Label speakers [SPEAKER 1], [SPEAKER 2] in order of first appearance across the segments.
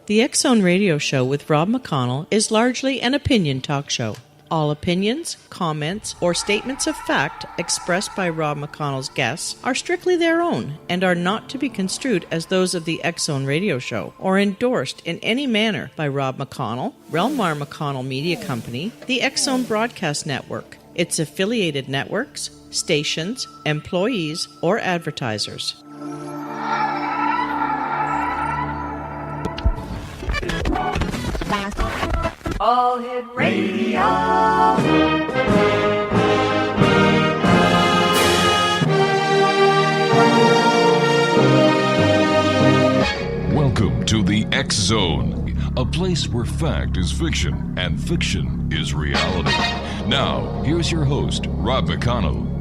[SPEAKER 1] The X-Zone Radio Show with Rob McConnell is largely an opinion talk show. All opinions, comments, or statements of fact expressed by Rob McConnell's guests are strictly their own and are not to be construed as those of the X-Zone Radio Show or endorsed in any manner by Rob McConnell, rel-mar McConnell Media Company, the X-Zone Broadcast Network, its affiliated networks, stations, employees, or advertisers.
[SPEAKER 2] All Hit Radio.
[SPEAKER 3] Welcome to the X Zone, a place where fact is fiction and fiction is reality. Now, here's your host, Rob McConnell.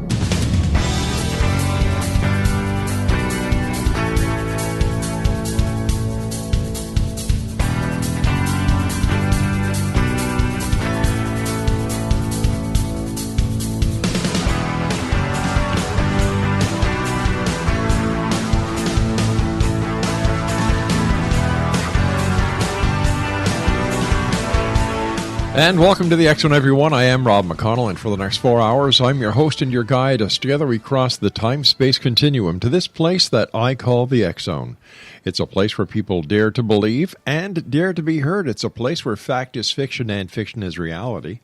[SPEAKER 4] And welcome to the X-Zone, everyone. I am Rob McConnell, and for the next 4 hours, I'm your host and your guide as together we cross the time-space continuum to this place that I call the X-Zone. It's a place where people dare to believe and dare to be heard. It's a place where fact is fiction and fiction is reality.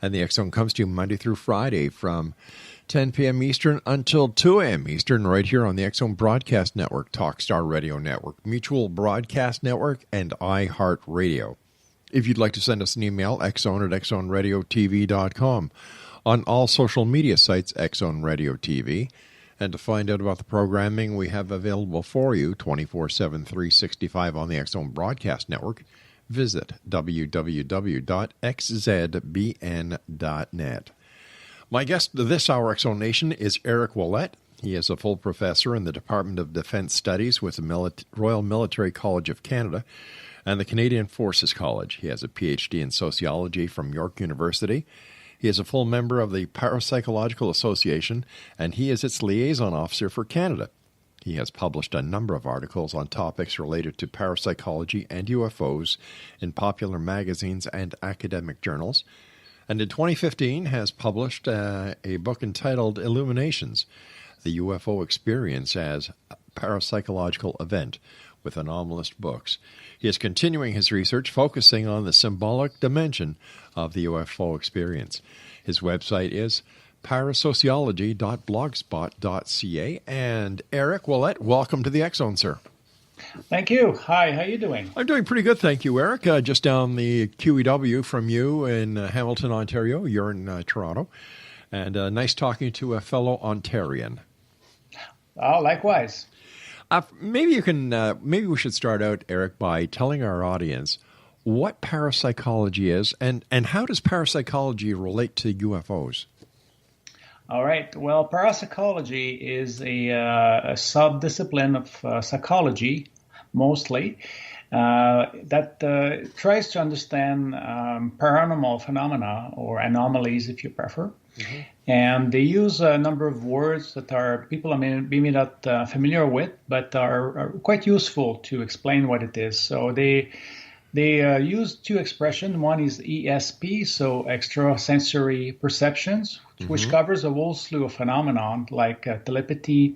[SPEAKER 4] And the X-Zone comes to you Monday through Friday from 10 p.m. Eastern until 2 a.m. Eastern, right here on the X-Zone Broadcast Network, Talkstar Radio Network, Mutual Broadcast Network, and iHeartRadio. If you'd like to send us an email, xzone@xzoneradiotv.com. On all social media sites, X-Zone Radio TV. And to find out about the programming we have available for you 24/7, 365 on the X-Zone Broadcast Network, visit www.xzbn.net. My guest this hour, X-Zone Nation, is Eric Ouellet. He is a full professor in the Department of Defense Studies with the Royal Military College of Canada and the Canadian Forces College. He has a Ph.D. in sociology from York University. He is a full member of the Parapsychological Association, and he is its Liaison Officer for Canada. He has published a number of articles on topics related to parapsychology and UFOs in popular magazines and academic journals, and in 2015 has published a book entitled Illuminations, the UFO Experience as a Parapsychological Event, with Anomalist Books. He is continuing his research focusing on the symbolic dimension of the UFO experience. His website is parasociology.blogspot.ca. And Eric Ouellet, welcome to the X-Zone, sir.
[SPEAKER 5] Thank you. Hi, how are you doing?
[SPEAKER 4] I'm doing pretty good, thank you, Eric. Just down the QEW from you in Hamilton, Ontario. You're in Toronto. And nice talking to a fellow Ontarian.
[SPEAKER 5] Oh, likewise.
[SPEAKER 4] Maybe we should start out, Eric, by telling our audience what parapsychology is and how does parapsychology relate to UFOs?
[SPEAKER 5] All right. Well, parapsychology is a sub-discipline of psychology, mostly, that tries to understand paranormal phenomena or anomalies, if you prefer. Mm-hmm. And they use a number of words that people may be not familiar with, but are quite useful to explain what it is. So they use two expressions. One is ESP, so extrasensory perceptions, which covers a whole slew of phenomenon like telepathy,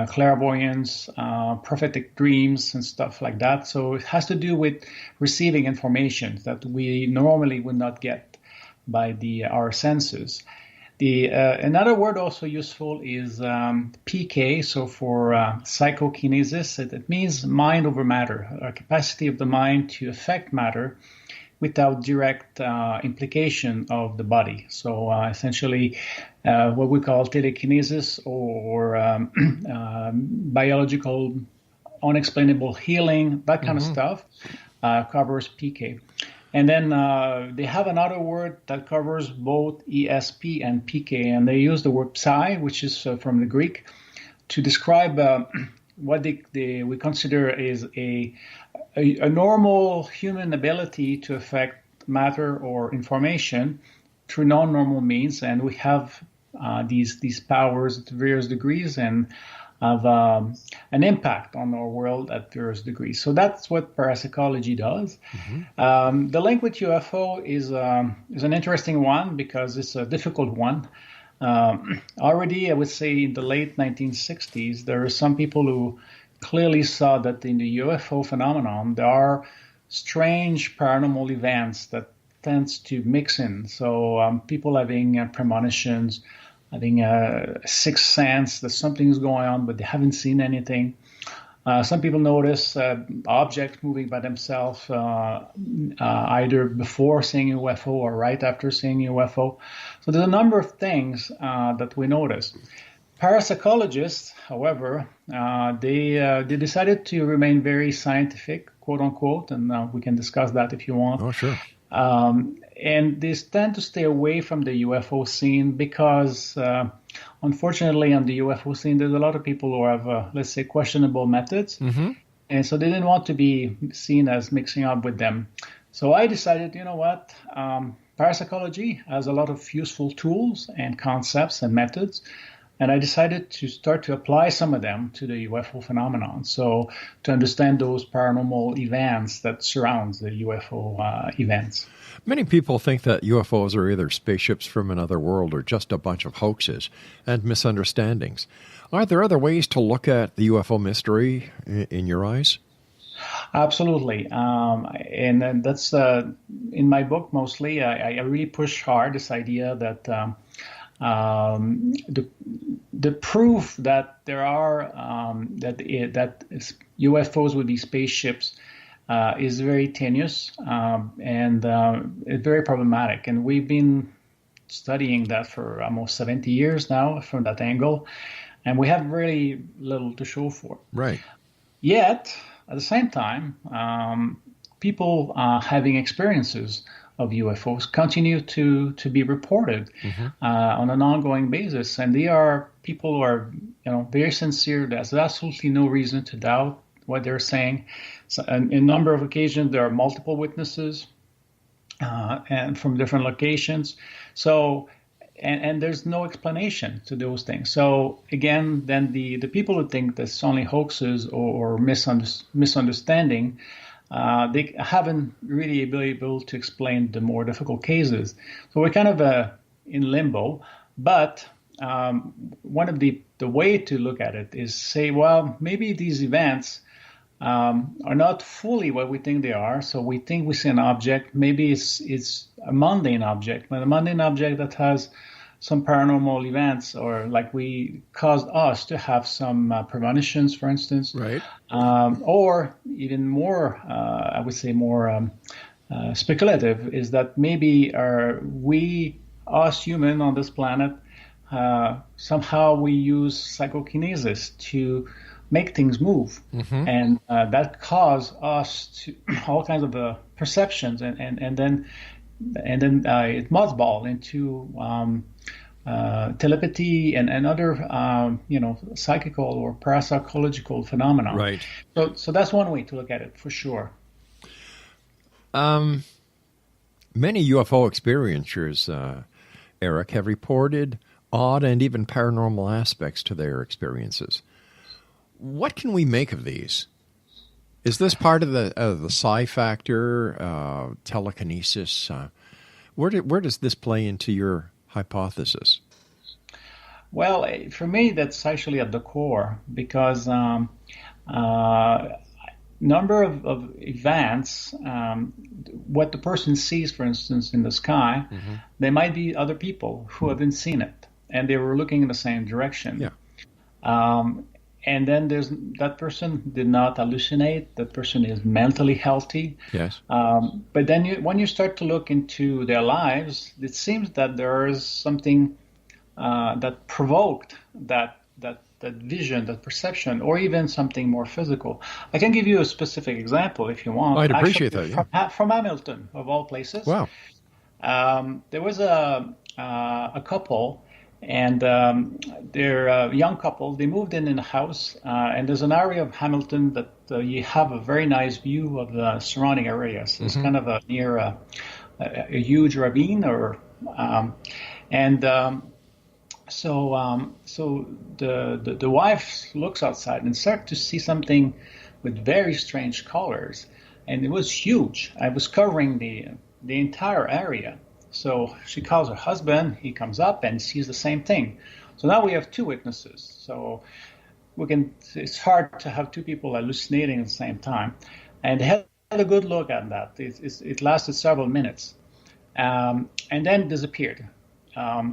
[SPEAKER 5] clairvoyance, prophetic dreams, and stuff like that. So it has to do with receiving information that we normally would not get by our senses. Another word also useful is PK, so for psychokinesis. It means mind over matter, a capacity of the mind to affect matter without direct implication of the body. So essentially what we call telekinesis or biological unexplainable healing, that kind of stuff covers PK. And then they have another word that covers both ESP and PK, and they use the word psi, which is from the Greek, to describe what we consider is a normal human ability to affect matter or information through non-normal means. And we have these powers at various degrees, and have an impact on our world at various degrees. So that's what parapsychology does. The link with UFO is an interesting one because it's a difficult one. Already, I would say in the late 1960s, there are some people who clearly saw that in the UFO phenomenon, there are strange paranormal events that tends to mix in. So people having premonitions, having a sixth sense that something's going on, but they haven't seen anything. Some people notice objects moving by themselves, either before seeing a UFO or right after seeing a UFO. So there's a number of things that we notice. Parapsychologists, however, they decided to remain very scientific, quote unquote, and we can discuss that if you want.
[SPEAKER 4] Oh, sure.
[SPEAKER 5] And they tend to stay away from the UFO scene because, unfortunately, on the UFO scene, there's a lot of people who have, let's say, questionable methods. And so they didn't want to be seen as mixing up with them. So I decided, you know what, parapsychology has a lot of useful tools and concepts and methods. And I decided to start to apply some of them to the UFO phenomenon. So to understand those paranormal events that surround the UFO events.
[SPEAKER 4] Many people think that UFOs are either spaceships from another world or just a bunch of hoaxes and misunderstandings. Are there other ways to look at the UFO mystery in your eyes?
[SPEAKER 5] Absolutely. And that's in my book mostly. I really push hard this idea that the proof that there are that UFOs would be spaceships is very tenuous and it's very problematic. And we've been studying that for almost 70 years now from that angle, and we have really little to show for.
[SPEAKER 4] Right.
[SPEAKER 5] Yet, at the same time, people having experiences of UFOs continue to be reported on an ongoing basis, and they are people who are very sincere. There's absolutely no reason to doubt what they're saying. So, in a number of occasions, there are multiple witnesses and from different locations. So, and there's no explanation to those things. So again, then the people who think that's only hoaxes or misunderstanding. They haven't really been able to explain the more difficult cases. So we're kind of in limbo. But one of the way to look at it is say, well, maybe these events are not fully what we think they are. So we think we see an object. Maybe it's a mundane object, but a mundane object that has some paranormal events, or like we caused us to have some premonitions, for instance,
[SPEAKER 4] right?
[SPEAKER 5] Or even more, I would say more speculative, is that maybe us human on this planet, somehow we use psychokinesis to make things move, and that cause us to all kinds of perceptions, and then it mothball into telepathy and other psychical or parapsychological phenomena.
[SPEAKER 4] Right.
[SPEAKER 5] So that's one way to look at it for sure.
[SPEAKER 4] Many UFO experiencers, Eric, have reported odd and even paranormal aspects to their experiences. What can we make of these? Is this part of the psi factor, telekinesis? Where does this play into your hypothesis?
[SPEAKER 5] Well, for me, that's actually at the core, because number of events, what the person sees, for instance, in the sky, they might be other people who haven't seen it, and they were looking in the same direction.
[SPEAKER 4] Yeah.
[SPEAKER 5] And then that person did not hallucinate. That person is mentally healthy.
[SPEAKER 4] Yes.
[SPEAKER 5] But then when you start to look into their lives, it seems that there is something that provoked that vision, that perception, or even something more physical. I can give you a specific example if you want.
[SPEAKER 4] I'd appreciate that. Yeah.
[SPEAKER 5] From Hamilton, of all places.
[SPEAKER 4] Wow.
[SPEAKER 5] There was a couple. And they're a young couple. They moved in a house, and there's an area of Hamilton that you have a very nice view of the surrounding areas. It's kind of near a huge ravine, So the wife looks outside and starts to see something with very strange colors, and it was huge. I was covering the entire area. So she calls her husband. He comes up and sees the same thing. So now we have two witnesses. So it's hard to have two people hallucinating at the same time. And they had a good look at that. It lasted several minutes, and then disappeared.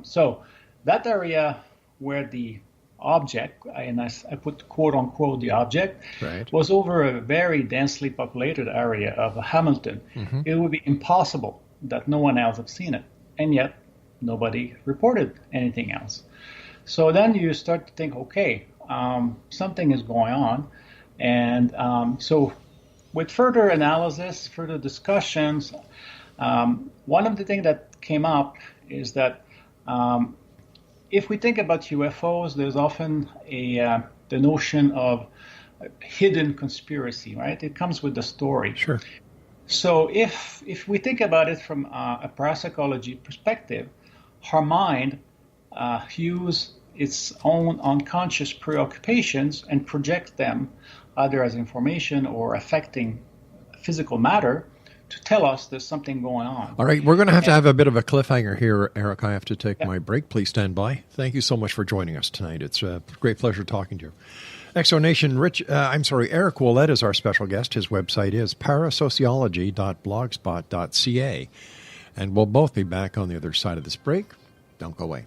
[SPEAKER 5] So that area where the object, and I put quote unquote the object,
[SPEAKER 4] right,
[SPEAKER 5] was over a very densely populated area of Hamilton. Mm-hmm. It would be impossible that no one else had seen it, and yet nobody reported anything else. So then you start to think, okay, something is going on, and so with further analysis, further discussions, one of the things that came up is that if we think about UFOs, there's often the notion of hidden conspiracy, right? It comes with the story.
[SPEAKER 4] Sure.
[SPEAKER 5] So if we think about it from a parapsychology perspective, our mind use its own unconscious preoccupations and projects them either as information or affecting physical matter to tell us there's something going on.
[SPEAKER 4] All right, we're going to have a bit of a cliffhanger here, Eric. I have to take my break. Please stand by. Thank you so much for joining us tonight. It's a great pleasure talking to you. Exonation, Eric Ouellet is our special guest. His website is parasociology.blogspot.ca. And we'll both be back on the other side of this break. Don't go away.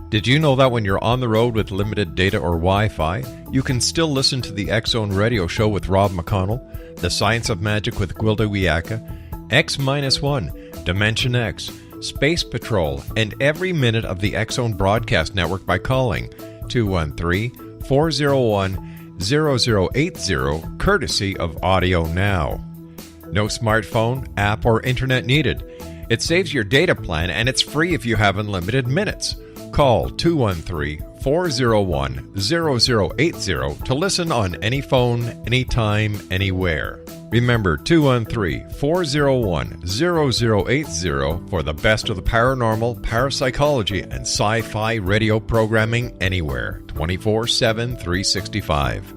[SPEAKER 4] Did you know that when you're on the road with limited data or Wi-Fi, you can still listen to the X-Zone Radio Show with Rob McConnell, The Science of Magic with Gwilda Wiyaka, X-1, Dimension X, Space Patrol, and every minute of the X-Zone broadcast network by calling 213-401-0080, courtesy of Audio Now. No smartphone, app, or internet needed. It saves your data plan, and it's free if you have unlimited minutes. Call 213-401-0080 to listen on any phone, anytime, anywhere. Remember 213-401-0080 for the best of the paranormal, parapsychology, and sci-fi radio programming anywhere, 24/7, 365.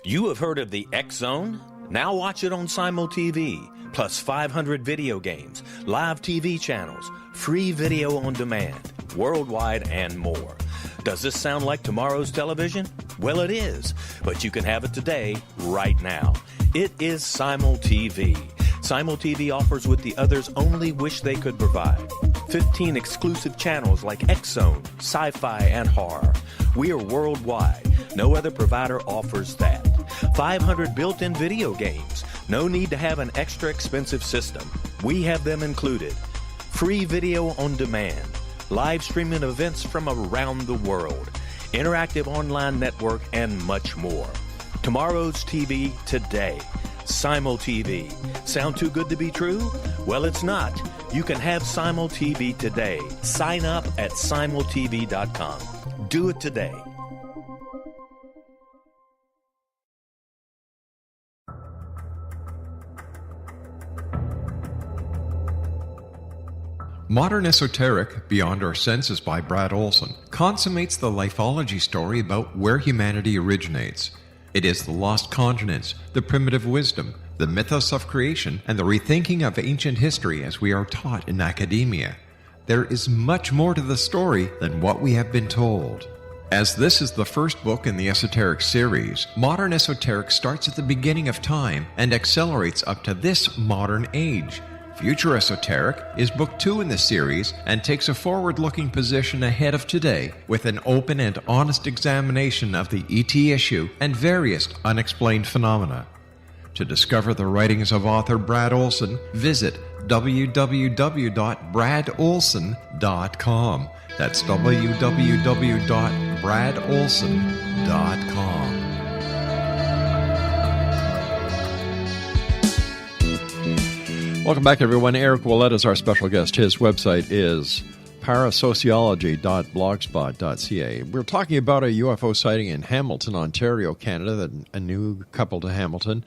[SPEAKER 6] You have heard of the X-Zone? Now watch it on Simul TV, plus 500 video games, live TV channels, free video on demand, worldwide, and more. Does this sound like tomorrow's television? Well, it is, but you can have it today, right now. It is Simul TV. Simul TV offers what the others only wish they could provide. 15 exclusive channels like X-Zone, Sci-Fi, and Horror. We are worldwide. No other provider offers that. 500 built-in video games. No need to have an extra expensive system. We have them included. Free video on demand. Live streaming events from around the world. Interactive online network, and much more. Tomorrow's TV today. Simul TV. Sound too good to be true? Well, it's not. You can have Simul TV today. Sign up at simultv.com. Do it today.
[SPEAKER 4] Modern Esoteric, Beyond Our Senses by Brad Olson, consummates the lifology story about where humanity originates. It is the lost continents, the primitive wisdom, the mythos of creation, and the rethinking of ancient history as we are taught in academia. There is much more to the story than what we have been told. As this is the first book in the Esoteric series, Modern Esoteric starts at the beginning of time and accelerates up to this modern age. Future Esoteric is book 2 in the series and takes a forward-looking position ahead of today with an open and honest examination of the ET issue and various unexplained phenomena. To discover the writings of author Brad Olson, visit www.bradolson.com. That's www.bradolson.com. bradolson.com. Welcome back, everyone. Eric Ouellet is our special guest. His website is parasociology.blogspot.ca. We're talking about a UFO sighting in Hamilton, Ontario, Canada, a new couple to Hamilton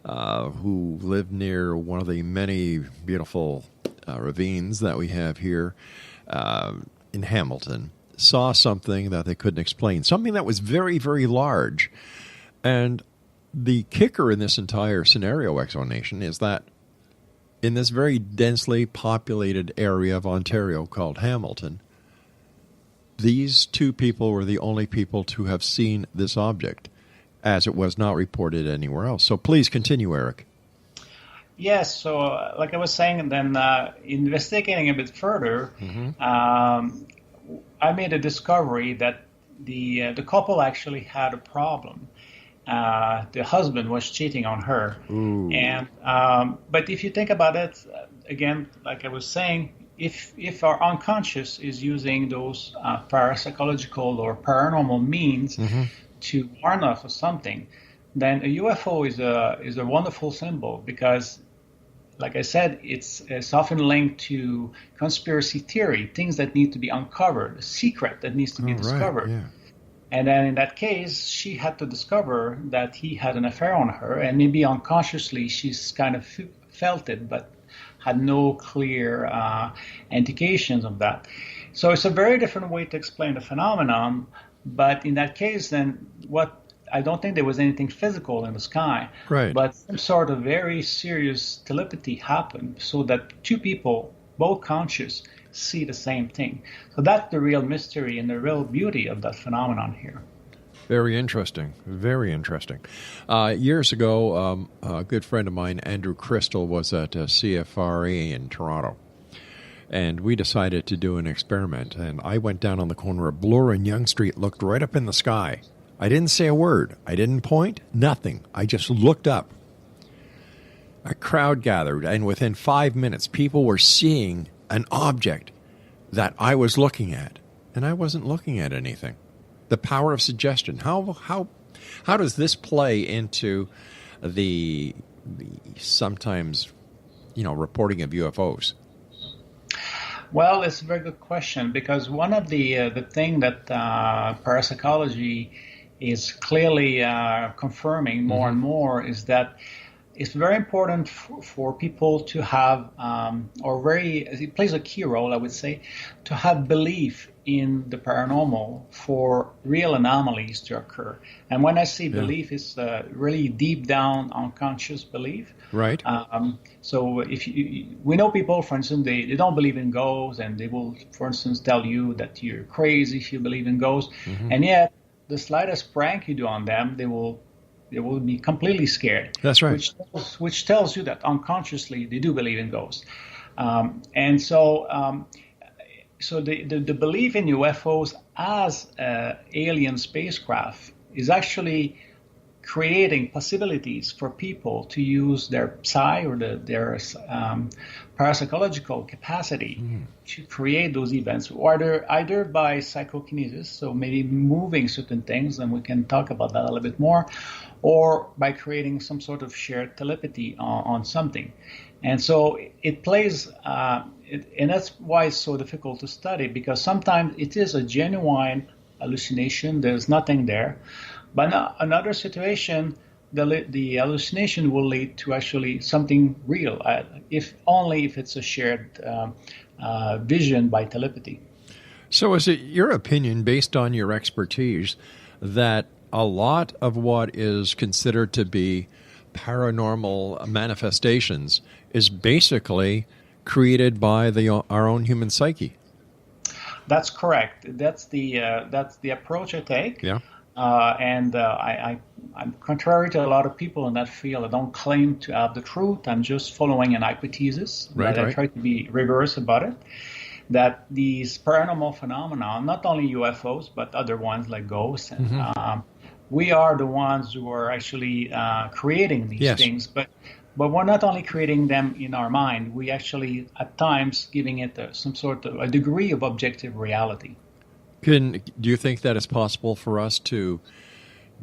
[SPEAKER 4] who live near one of the many beautiful ravines that we have here in Hamilton, saw something that they couldn't explain, something that was very, very large. And the kicker in this entire scenario, Exonation, is that in this very densely populated area of Ontario called Hamilton, these two people were the only people to have seen this object, as it was not reported anywhere else. So please continue, Eric.
[SPEAKER 5] Yes, so like I was saying, then investigating a bit further, I made a discovery that the couple actually had a problem. The husband was cheating on her.
[SPEAKER 4] Ooh.
[SPEAKER 5] And but if you think about it, again, like I was saying, if our unconscious is using those parapsychological or paranormal means to warn us of something, then a UFO is a wonderful symbol because, like I said, it's often linked to conspiracy theory, things that need to be uncovered, a secret that needs to be discovered.
[SPEAKER 4] Right, yeah.
[SPEAKER 5] And then in that case, she had to discover that he had an affair on her, and maybe unconsciously she's kind of felt it, but had no clear indications of that. So it's a very different way to explain the phenomenon. But in that case, then I don't think there was anything physical in the sky,
[SPEAKER 4] right,
[SPEAKER 5] but some sort of very serious telepathy happened, so that two people, both conscious, see the same thing. So that's the real mystery and the real beauty of that phenomenon here.
[SPEAKER 4] Very interesting. Very interesting. Years ago, a good friend of mine, Andrew Crystal, was at CFRA in Toronto. And we decided to do an experiment. And I went down on the corner of Bloor and Yonge Street, looked right up in the sky. I didn't say a word. I didn't point. Nothing. I just looked up. A crowd gathered, and within 5 minutes, people were seeing an object that I was looking at, and I wasn't looking at anything. The power of suggestion. How does this play into the sometimes, reporting of UFOs?
[SPEAKER 5] Well, it's a very good question, because one of the thing that parapsychology is clearly confirming more and more is that it's very important for people to have, it plays a key role, I would say, to have belief in the paranormal for real anomalies to occur. And when I say belief, it's really deep down unconscious belief.
[SPEAKER 4] Right.
[SPEAKER 5] So we know people, for instance, they don't believe in ghosts, and they will, for instance, tell you that you're crazy if you believe in ghosts. And yet, the slightest prank you do on them, they will be completely scared.
[SPEAKER 4] That's right.
[SPEAKER 5] Which tells you that unconsciously they do believe in ghosts. And so the belief in UFOs as alien spacecraft is actually creating possibilities for people to use their psi or their parapsychological capacity to create those events, either by psychokinesis, so maybe moving certain things, and we can talk about that a little bit more, or by creating some sort of shared telepathy on something. And so it plays, and that's why it's so difficult to study, because sometimes it is a genuine hallucination, there's nothing there. But in another situation, the hallucination will lead to actually something real, if it's a shared vision by telepathy.
[SPEAKER 4] So is it your opinion, based on your expertise, that a lot of what is considered to be paranormal manifestations is basically created by our own human psyche? That's
[SPEAKER 5] correct. That's the approach I take.
[SPEAKER 4] Yeah.
[SPEAKER 5] I'm contrary to a lot of people in that field. I don't claim to have the truth. I'm just following an hypothesis.
[SPEAKER 4] Right.
[SPEAKER 5] I try to be rigorous about it. That these paranormal phenomena, not only UFOs, but other ones like ghosts, and we are the ones who are actually creating these things. But we're not only creating them in our mind. We actually, at times, giving it some sort of a degree of objective reality.
[SPEAKER 4] Do you think that it's possible for us to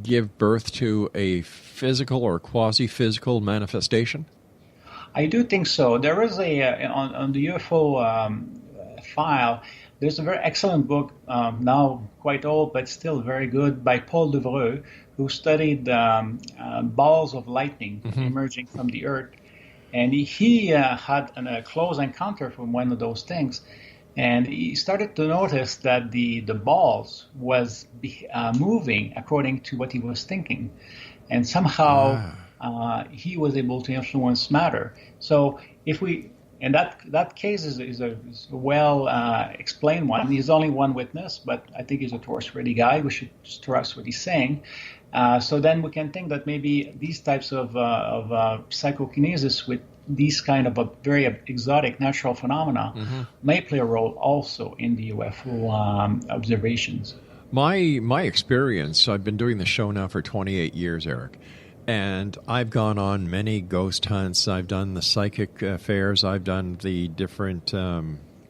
[SPEAKER 4] give birth to a physical or quasi-physical manifestation?
[SPEAKER 5] I do think so. There is on the UFO file, there's a very excellent book, now quite old, but still very good, by Paul Devereux, who studied balls of lightning emerging from the Earth. And he had a close encounter from one of those things. And he started to notice that the balls was moving according to what he was thinking. And somehow he was able to influence matter. So and that case is a well explained one. He's only one witness, but I think he's a trustworthy guy. We should trust what he's saying. So then we can think that maybe these types of psychokinesis with these kind of very exotic natural phenomena may play a role also in the UFO observations.
[SPEAKER 4] My experience, I've been doing the show now for 28 years, Eric, and I've gone on many ghost hunts. I've done the psychic fairs. I've done the different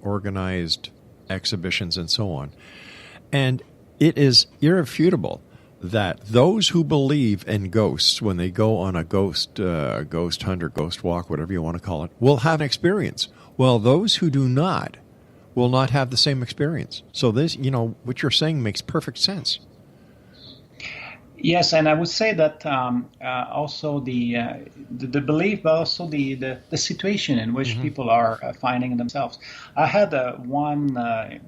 [SPEAKER 4] organized exhibitions and so on. And it is irrefutable that those who believe in ghosts, when they go on a ghost hunt or ghost walk, whatever you want to call it, will have an experience. Well, those who do not will not have the same experience. So this, what you're saying makes perfect sense.
[SPEAKER 5] Yes, and I would say that also the belief, but also the situation in which people are finding themselves. I had one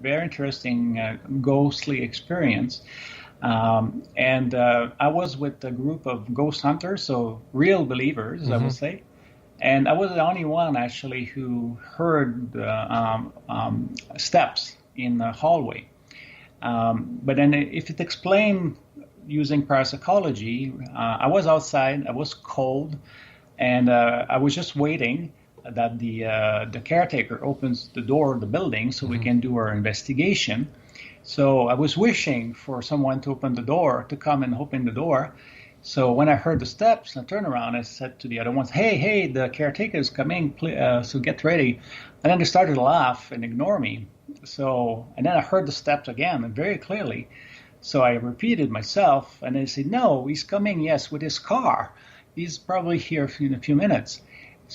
[SPEAKER 5] very interesting ghostly experience. And I was with a group of ghost hunters, so real believers, I would say. And I was the only one, actually, who heard steps in the hallway. But then if it explained using parapsychology, I was outside, I was cold, and I was just waiting that the caretaker opens the door of the building so we can do our investigation. So I was wishing for someone to open the door, to come and open the door. So when I heard the steps, I turned around and said to the other ones, hey, the caretaker is coming, so get ready. And then they started to laugh and ignore me. And then I heard the steps again, and very clearly. So I repeated myself, and they said, no, he's coming, yes, with his car. He's probably here in a few minutes.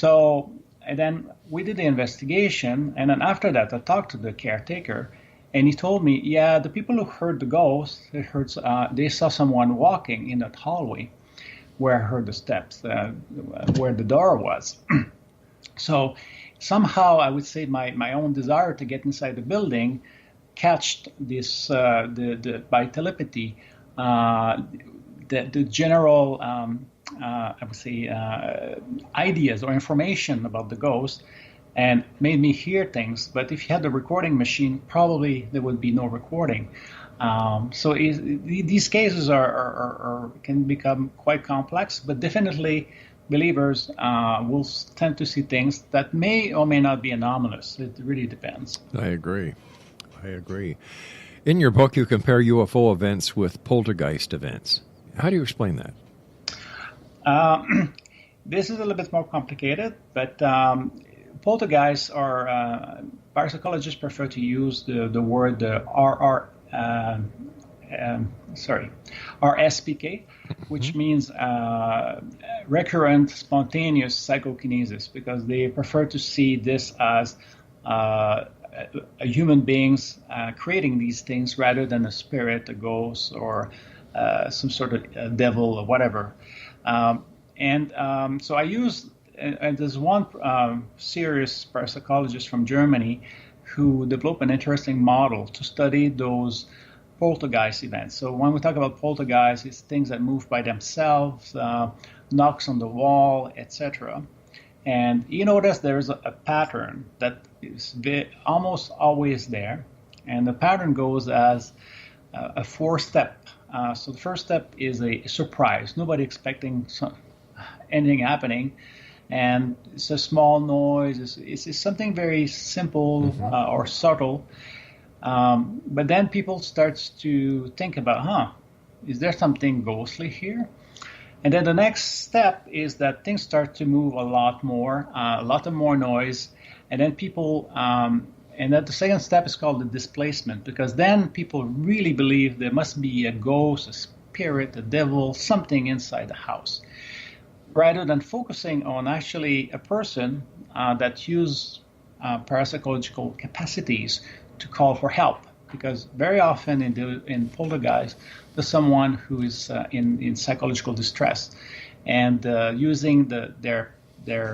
[SPEAKER 5] And then we did the investigation, and then after that, I talked to the caretaker. And he told me, yeah, the people who heard the ghost, they saw someone walking in that hallway where I heard the steps, where the door was. So somehow I would say my own desire to get inside the building catched this, by telepathy, the general, I would say, ideas or information about the ghost, and made me hear things. But if you had the recording machine, probably there would be no recording. So these cases can become quite complex, but definitely believers will tend to see things that may or may not be anomalous. It really depends.
[SPEAKER 4] I agree. In your book, you compare UFO events with poltergeist events. How do you explain that?
[SPEAKER 5] This is a little bit more complicated, but poltergeists are, parapsychologists prefer to use the word RSPK, which means recurrent spontaneous psychokinesis, because they prefer to see this as human beings creating these things rather than a spirit, a ghost, or some sort of devil or whatever. So I use, and there's one serious parapsychologist from Germany who developed an interesting model to study those poltergeist events. So when we talk about poltergeist, it's things that move by themselves, knocks on the wall, etc. And you notice there's a pattern that is almost always there. And the pattern goes as a 4-step. So the first step is a surprise. Nobody expecting anything happening. And it's a small noise. It's something very simple or subtle. But then people start to think about, is there something ghostly here? And then the next step is that things start to move a lot more, a lot of more noise. And then people And that the second step is called the displacement, because then people really believe there must be a ghost, a spirit, a devil, something inside the house, rather than focusing on actually a person that uses parapsychological capacities to call for help. Because very often in poltergeist, there's someone who is in psychological distress, and using their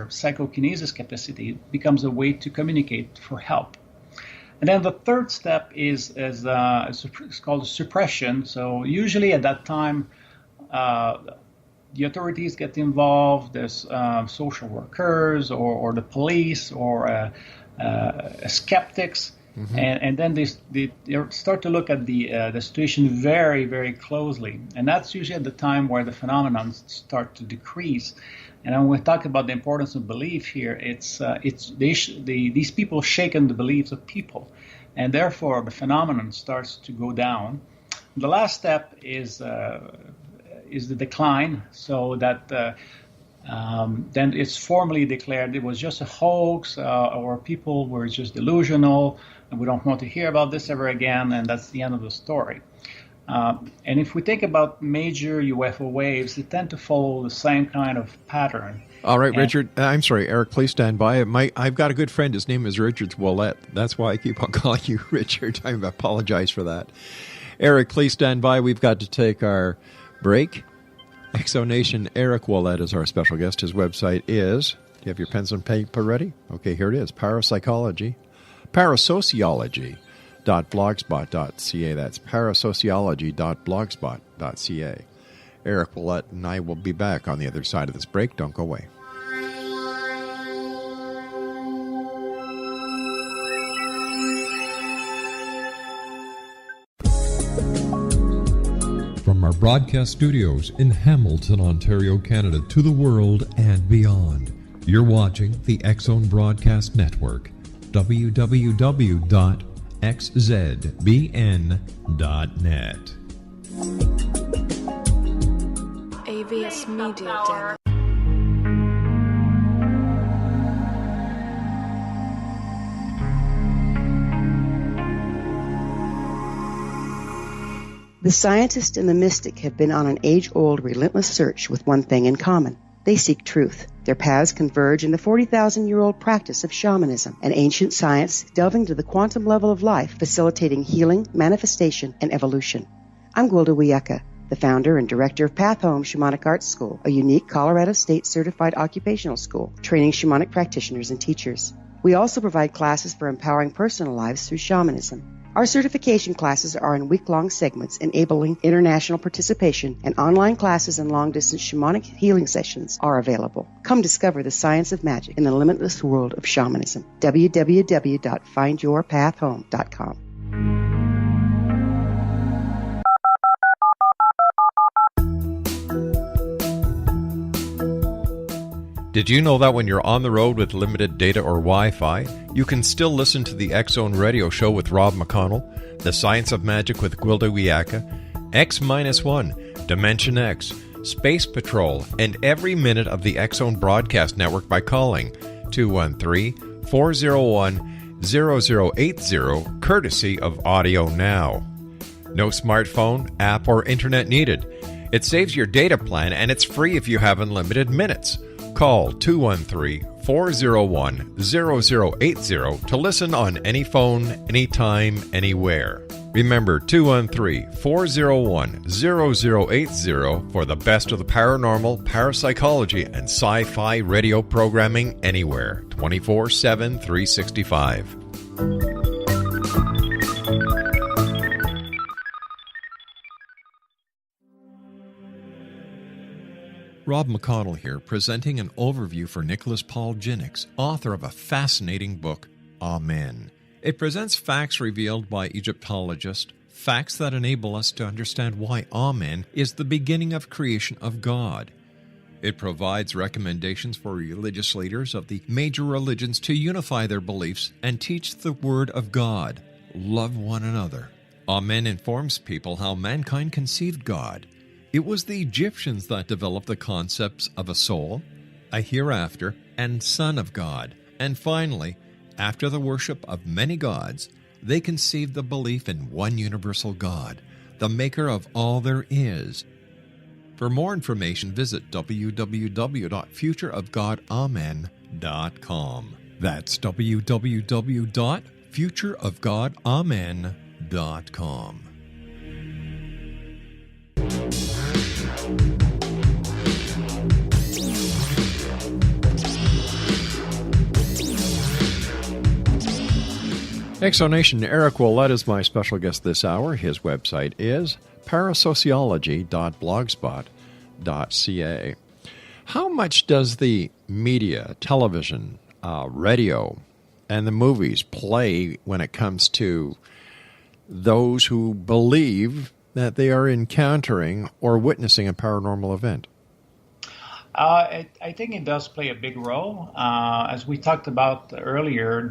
[SPEAKER 5] psychokinesis capacity becomes a way to communicate for help. And then the third step is it's called suppression. So usually at that time, the authorities get involved. There's social workers or the police or skeptics. Mm-hmm. And then they start to look at the situation very, very closely. And that's usually at the time where the phenomenon start to decrease. And when we talk about the importance of belief here, these people shaken the beliefs of people. And therefore, the phenomenon starts to go down. The last step is the decline, so that then it's formally declared it was just a hoax, or people were just delusional, and we don't want to hear about this ever again, and that's the end of the story. And if we think about major UFO waves, they tend to follow the same kind of pattern.
[SPEAKER 4] All right, Richard. I'm sorry, Eric, please stand by. I've got a good friend. His name is Richard Ouellet. That's why I keep on calling you Richard. I apologize for that. Eric, please stand by. We've got to take our break. Exonation, Eric Ouellet is our special guest. His website is, do you have your pens and paper ready? Okay, here it is, Parapsychology, Parasociology.blogspot.ca. That's Parasociology.blogspot.ca. Eric Ouellet and I will be back on the other side of this break. Don't go away.
[SPEAKER 7] From our broadcast studios in Hamilton, Ontario, Canada, to the world and beyond, you're watching the X-Zone Broadcast Network, www.xzbn.net.
[SPEAKER 8] AVS Media Demo.
[SPEAKER 9] The scientist and the mystic have been on an age-old, relentless search with one thing in common. They seek truth. Their paths converge in the 40,000-year-old practice of shamanism, an ancient science delving to the quantum level of life, facilitating healing, manifestation, and evolution. I'm Gwilda Wiyaka, the founder and director of Path Home Shamanic Arts School, a unique Colorado State-certified occupational school, training shamanic practitioners and teachers. We also provide classes for empowering personal lives through shamanism. Our certification classes are in week-long segments enabling international participation, and online classes and long-distance shamanic healing sessions are available. Come discover the science of magic in the limitless world of shamanism. www.findyourpathhome.com.
[SPEAKER 4] Did you know that when you're on the road with limited data or Wi-Fi, you can still listen to the X-Zone Radio Show with Rob McConnell, The Science of Magic with Gwilda Wiyaka, X-1, Dimension X, Space Patrol, and every minute of the X-Zone Broadcast Network by calling 213-401-0080, courtesy of Audio Now. No smartphone, app, or internet needed. It saves your data plan, and it's free if you have unlimited minutes. Call 213-401-0080 to listen on any phone, anytime, anywhere. Remember 213-401-0080 for the best of the paranormal, parapsychology, and sci-fi radio programming anywhere, 24/7, 365. Rob McConnell here, presenting an overview for Nicholas Paul Jennings, author of a fascinating book, Amen. It presents facts revealed by Egyptologists, facts that enable us to understand why Amen is the beginning of creation of God. It provides recommendations for religious leaders of the major religions to unify their beliefs and teach the Word of God. Love one another. Amen informs people how mankind conceived God. It was the Egyptians that developed the concepts of a soul, a hereafter, and Son of God. And finally,
[SPEAKER 7] After the worship of many gods, they conceived the belief in one universal God, the maker of all there is. For more information, visit www.futureofgodamen.com. That's www.futureofgodamen.com.
[SPEAKER 4] Exonation, Eric Ouellet is my special guest this hour. His website is parasociology.blogspot.ca. How much does the media, television, radio, and the movies play when it comes to those who believe that they are encountering or witnessing a paranormal event?
[SPEAKER 5] I think it does play a big role. As we talked about earlier,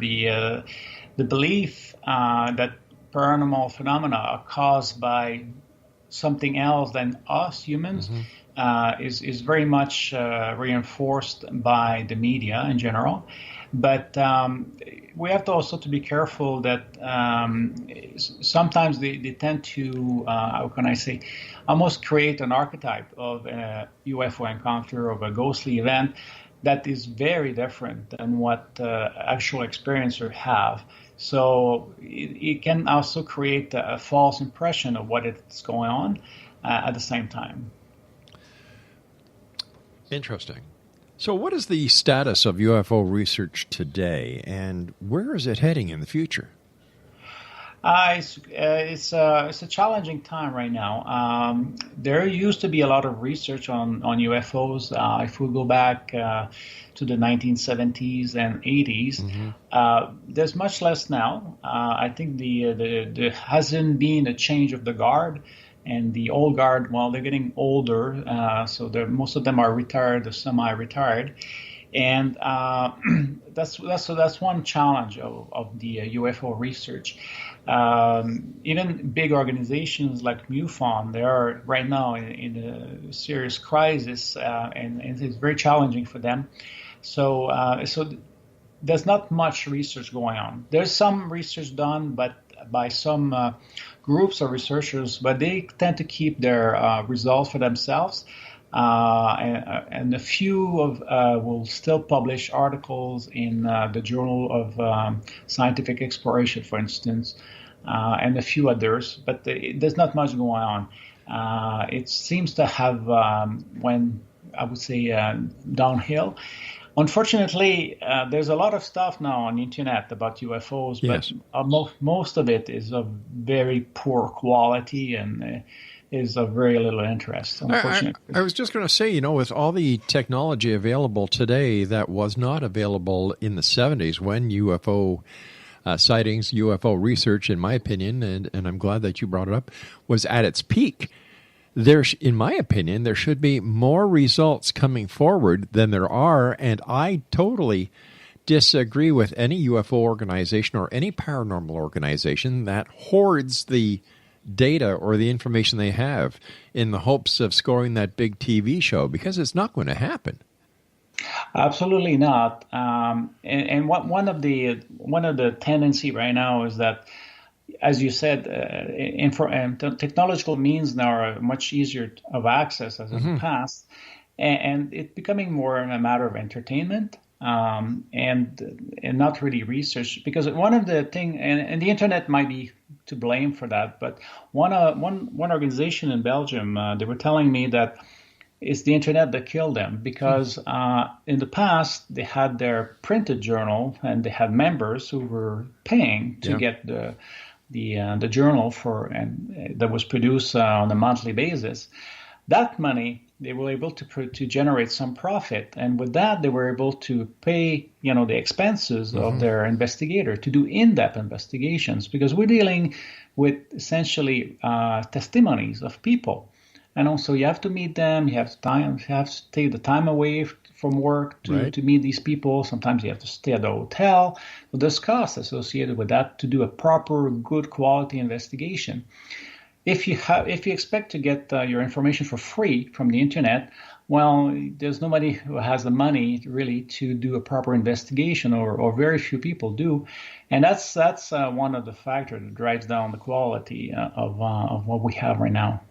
[SPEAKER 5] the belief that paranormal phenomena are caused by something else than us humans is very much reinforced by the media in general. But we have to also to be careful that sometimes they tend to, how can I say, almost create an archetype of a UFO encounter, of a ghostly event that is very different than what actual experiencers have. So it can also create a false impression of what is going on at the same time.
[SPEAKER 4] Interesting. So what is the status of UFO research today, and where is it heading in the future?
[SPEAKER 5] It's a challenging time right now. There used to be a lot of research on UFOs. If we go back to the 1970s and 80s, there's much less now. I think there hasn't been a change of the guard. And the old guard, well, they're getting older, so most of them are retired or semi-retired, and that's one challenge of the UFO research. Even big organizations like MUFON, they are right now in a serious crisis, and it's very challenging for them. So there's not much research going on. There's some research done, but by some groups of researchers, but they tend to keep their results for themselves. And a few will still publish articles in the Journal of Scientific Exploration, for instance, and a few others, but there's not much going on. It seems to have went, I would say, downhill. Unfortunately, there's a lot of stuff now on the internet about UFOs, but most of it is of very poor quality and is of very little interest, unfortunately.
[SPEAKER 4] I was just going to say, with all the technology available today that was not available in the 70s when UFO sightings, UFO research, in my opinion, and I'm glad that you brought it up, was at its peak. In my opinion, there should be more results coming forward than there are, and I totally disagree with any UFO organization or any paranormal organization that hoards the data or the information they have in the hopes of scoring that big TV show, because it's not going to happen.
[SPEAKER 5] Absolutely not. And one of the tendency right now is that, as you said, technological means now are much easier of access as in the past, and it's becoming more a matter of entertainment and not really research. Because one of the things, and the internet might be to blame for that, but one organization in Belgium, they were telling me that it's the internet that killed them, because in the past they had their printed journal and they had members who were paying to get the journal that was produced on a monthly basis. That money they were able to generate some profit, and with that they were able to pay the expenses of their investigator to do in-depth investigations, because we're dealing with essentially testimonies of people, and also you have to meet them, you have to take the time away from work to meet these people. Sometimes you have to stay at the hotel. So there's costs associated with that to do a proper, good quality investigation. If you expect to get your information for free from the internet, Well, there's nobody who has the money really to do a proper investigation, or very few people do, and that's one of the factors that drives down the quality of what we have right now.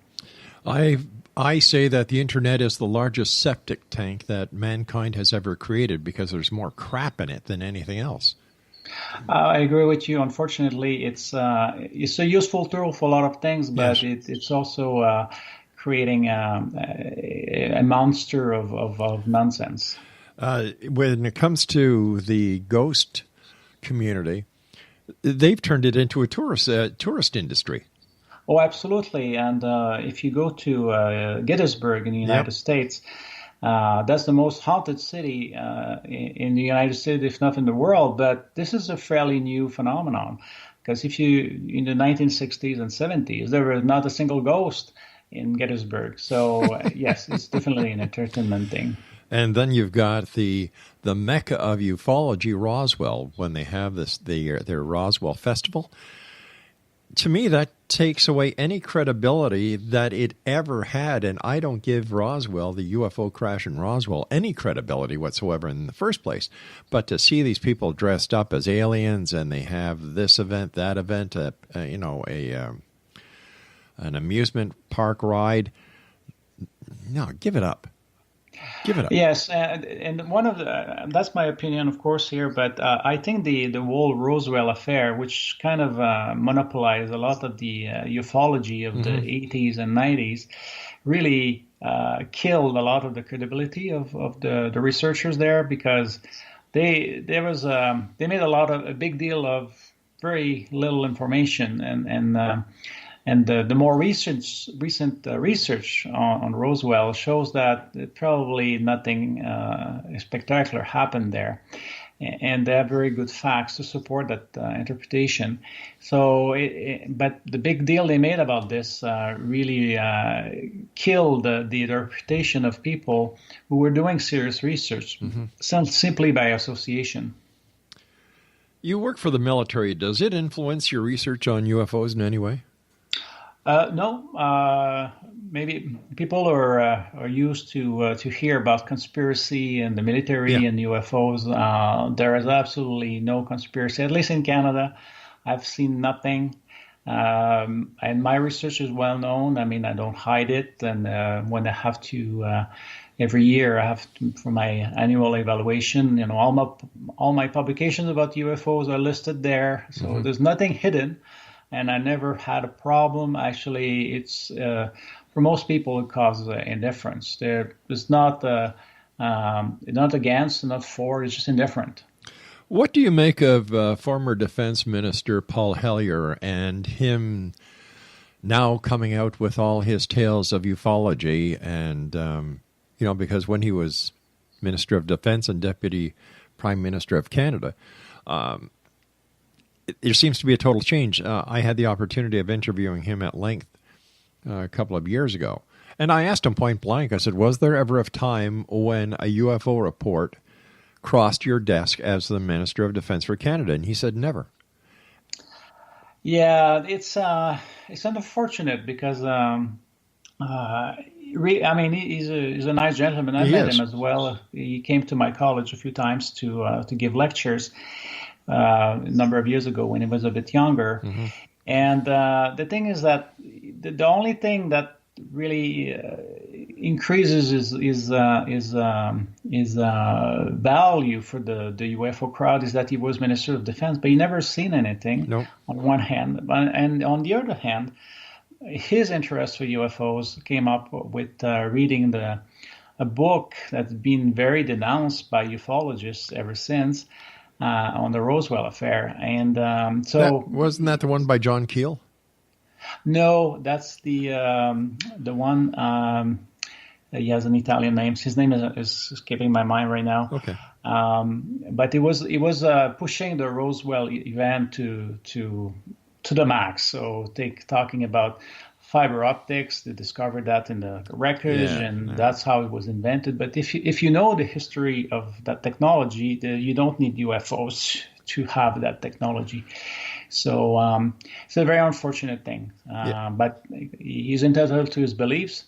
[SPEAKER 4] I say that the internet is the largest septic tank that mankind has ever created because there's more crap in it than anything else.
[SPEAKER 5] I agree with you. Unfortunately, it's a useful tool for a lot of things, but yes, it's also creating a monster of nonsense.
[SPEAKER 4] When it comes to the ghost community, they've turned it into a tourist industry.
[SPEAKER 5] Oh, absolutely. And if you go to Gettysburg in the United States, that's the most haunted city in the United States, if not in the world. But this is a fairly new phenomenon, because in the 1960s and 70s, there was not a single ghost in Gettysburg. So yes, it's definitely an entertainment thing.
[SPEAKER 4] And then you've got the mecca of ufology, Roswell, when they have their Roswell festival. To me, that takes away any credibility that it ever had, and I don't give Roswell, the UFO crash in Roswell, any credibility whatsoever in the first place. But to see these people dressed up as aliens, and they have this event, that event, an amusement park ride, no, give it up. Give it up.
[SPEAKER 5] Yes, and one of that's my opinion, of course, here. But I think the whole Roswell affair, which kind of monopolized a lot of the ufology of the 80s and 90s, really killed a lot of the credibility of the researchers there, because they made a big deal of very little information, and the more recent research on Roswell shows that probably nothing spectacular happened there, and they have very good facts to support that interpretation. So, but the big deal they made about this really killed the interpretation of people who were doing serious research simply by association.
[SPEAKER 4] You work for the military. Does it influence your research on UFOs in any way?
[SPEAKER 5] No, maybe people are used to hear about conspiracy in the military and UFOs. There is absolutely no conspiracy, at least in Canada. I've seen nothing, and my research is well known. I mean, I don't hide it, and when I have to, every year I have to, for my annual evaluation, all my publications about UFOs are listed there, so there's nothing hidden. And I never had a problem. Actually, it's for most people it causes indifference. It's not against, not for. It's just indifferent.
[SPEAKER 4] What do you make of former Defense Minister Paul Hellyer and him now coming out with all his tales of ufology? And because when he was Minister of Defense and Deputy Prime Minister of Canada, there seems to be a total change. I had the opportunity of interviewing him at length a couple of years ago. And I asked him point blank, I said, was there ever a time when a UFO report crossed your desk as the Minister of Defense for Canada? And he said, never.
[SPEAKER 5] Yeah, it's unfortunate because, he's a nice gentleman. I met him as well. He came to my college a few times to give lectures. A number of years ago when he was a bit younger. And the thing is that the only thing that really increases his value for the UFO crowd is that he was Minister of Defense, but he never seen anything on one hand. And on the other hand, his interest for UFOs came up with reading a book that's been very denounced by ufologists ever since, on the Roswell affair. And
[SPEAKER 4] wasn't that the one by John Keel?
[SPEAKER 5] No, that's the one. He has an Italian name. His name is escaping my mind right now.
[SPEAKER 4] Okay.
[SPEAKER 5] But it was pushing the Roswell event to the max. So talking about fiber optics, they discovered that in the wreckage, that's how it was invented. But if you know the history of that technology, you don't need UFOs to have that technology. So it's a very unfortunate thing. But he's entitled to his beliefs.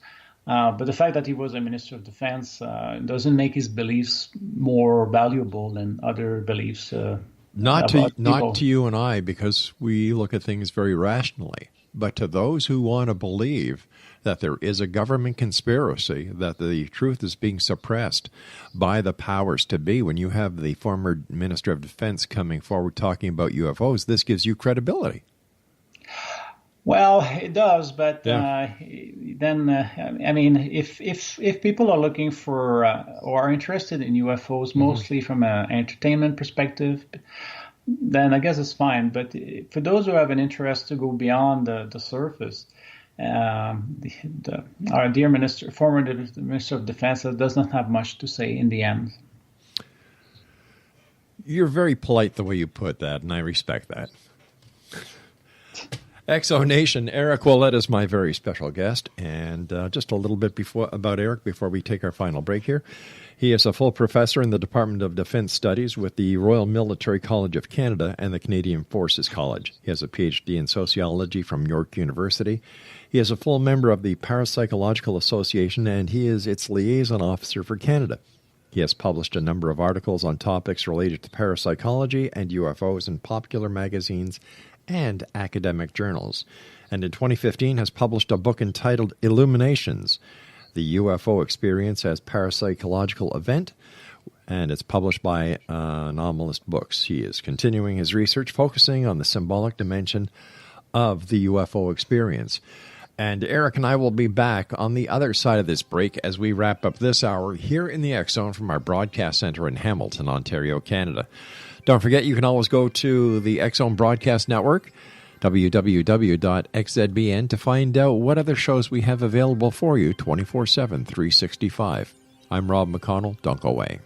[SPEAKER 5] But the fact that he was a Minister of Defense doesn't make his beliefs more valuable than other beliefs.
[SPEAKER 4] Not to you and I, because we look at things very rationally. But to those who want to believe that there is a government conspiracy, that the truth is being suppressed by the powers to be, when you have the former Minister of Defense coming forward talking about UFOs, this gives you credibility.
[SPEAKER 5] Well, it does, but
[SPEAKER 4] Yeah.
[SPEAKER 5] If people are looking for or are interested in UFOs mostly from an entertainment perspective, then I guess it's fine. But for those who have an interest to go beyond the surface, our dear former Minister of Defense does not have much to say in the end.
[SPEAKER 4] You're very polite the way you put that, and I respect that. XO Nation, Eric Ouellet is my very special guest, and just a little bit about Eric before we take our final break here. He is a full professor in the Department of Defense Studies with the Royal Military College of Canada and the Canadian Forces College. He has a Ph.D. in sociology from York University. He is a full member of the Parapsychological Association, and he is its liaison officer for Canada. He has published a number of articles on topics related to parapsychology and UFOs in popular magazines and academic journals, and in 2015 has published a book entitled Illuminations, the UFO Experience as Parapsychological Event, and it's published by Anomalist Books. He is continuing his research, focusing on the symbolic dimension of the UFO experience. And Eric and I will be back on the other side of this break as we wrap up this hour here in the X-Zone from our broadcast center in Hamilton, Ontario, Canada. Don't forget, you can always go to the X-Zone Broadcast Network, www.xzbn, to find out what other shows we have available for you 24/7, 365. I'm Rob McConnell. Don't go away.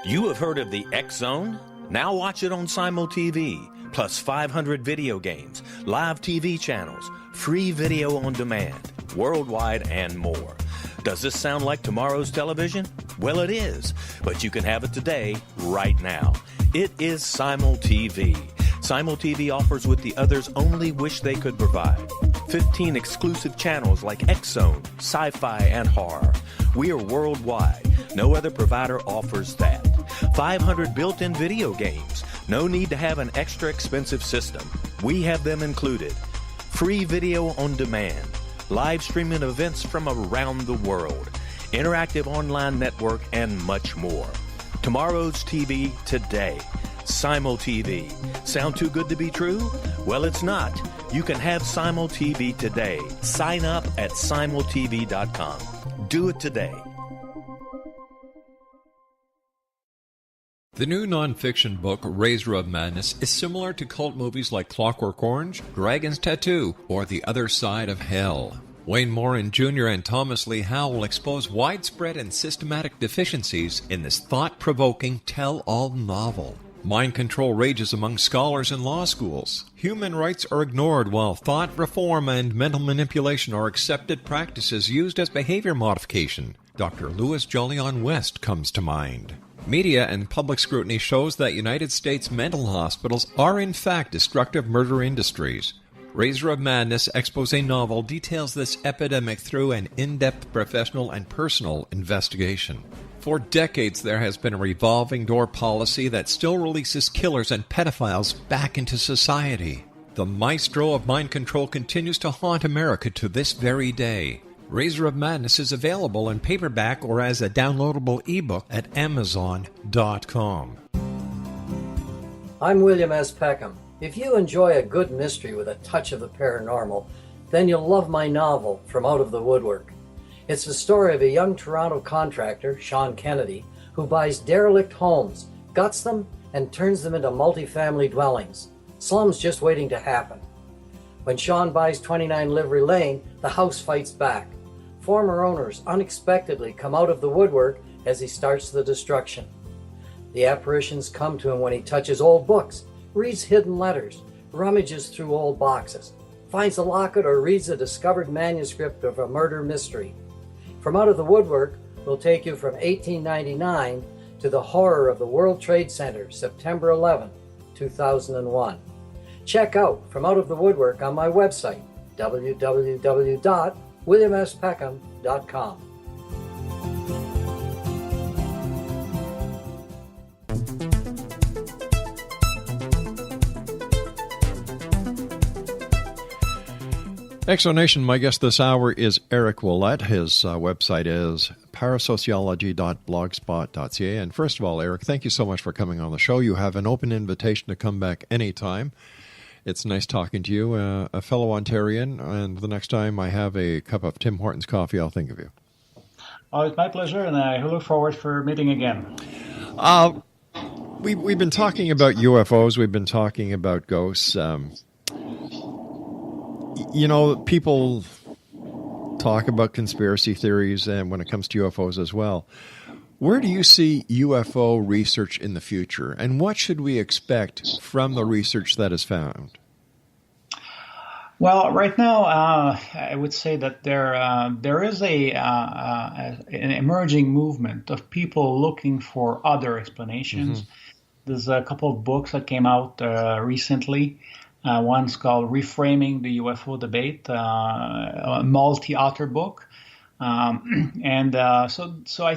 [SPEAKER 6] You have heard of the X-Zone? Now watch it on Simul TV, plus 500 video games, live TV channels, free video on demand, worldwide, and more. Does this sound like tomorrow's television? Well, it is, but you can have it today, right now. It is Simul TV. Simul TV offers what the others only wish they could provide. 15 exclusive channels like X-Zone, Sci-Fi, and Horror. We are worldwide. No other provider offers that. 500 built-in video games. No need to have an extra expensive system. We have them included. Free video on demand. Live streaming events from around the world. Interactive online network, and much more. Tomorrow's TV today. Simul TV. Sound too good to be true? Well, it's not. You can have Simul TV today. Sign up at simultv.com. Do it today.
[SPEAKER 7] The new nonfiction book, Razor of Madness, is similar to cult movies like Clockwork Orange, Dragon's Tattoo, or The Other Side of Hell. Wayne Morin Jr. and Thomas Lee Howe will expose widespread and systematic deficiencies in this thought-provoking tell-all novel. Mind control rages among scholars in law schools. Human rights are ignored while thought reform and mental manipulation are accepted practices used as behavior modification. Dr. Louis Jolyon West comes to mind. Media and public scrutiny shows that United States mental hospitals are in fact destructive murder industries. Razor of Madness expose novel details this epidemic through an in-depth professional and personal investigation. For decades, there has been a revolving door policy that still releases killers and pedophiles back into society. The maestro of mind control continues to haunt America to this very day. Razor of Madness is available in paperback or as a downloadable ebook at Amazon.com.
[SPEAKER 10] I'm William S. Peckham. If you enjoy a good mystery with a touch of the paranormal, then you'll love my novel, From Out of the Woodwork. It's the story of a young Toronto contractor, Sean Kennedy, who buys derelict homes, guts them, and turns them into multi-family dwellings. Slums just waiting to happen. When Sean buys 29 Livery Lane, the house fights back. Former owners unexpectedly come out of the woodwork as he starts the destruction. The apparitions come to him when he touches old books, reads hidden letters, rummages through old boxes, finds a locket, or reads a discovered manuscript of a murder mystery. From Out of the Woodwork will take you from 1899 to the horror of the World Trade Center, September 11, 2001. Check out From Out of the Woodwork on my website, www.williamspeckham.com.
[SPEAKER 4] Exonation, my guest this hour is Eric Ouellet. His website is parasociology.blogspot.ca. And first of all, Eric, thank you so much for coming on the show. You have an open invitation to come back anytime. It's nice talking to you, a fellow Ontarian, and the next time I have a cup of Tim Hortons coffee, I'll think of you.
[SPEAKER 5] Oh, it's my pleasure, and I look forward for meeting again.
[SPEAKER 4] We've been talking about UFOs. We've been talking about ghosts. You know, people talk about conspiracy theories, and when it comes to UFOs as well. Where do you see UFO research in the future, and what should we expect from the research that is found?
[SPEAKER 5] Well, right now, I would say that there is an emerging movement of people looking for other explanations. Mm-hmm. There's a couple of books that came out recently. One's called Reframing the UFO Debate, a multi-author book. So I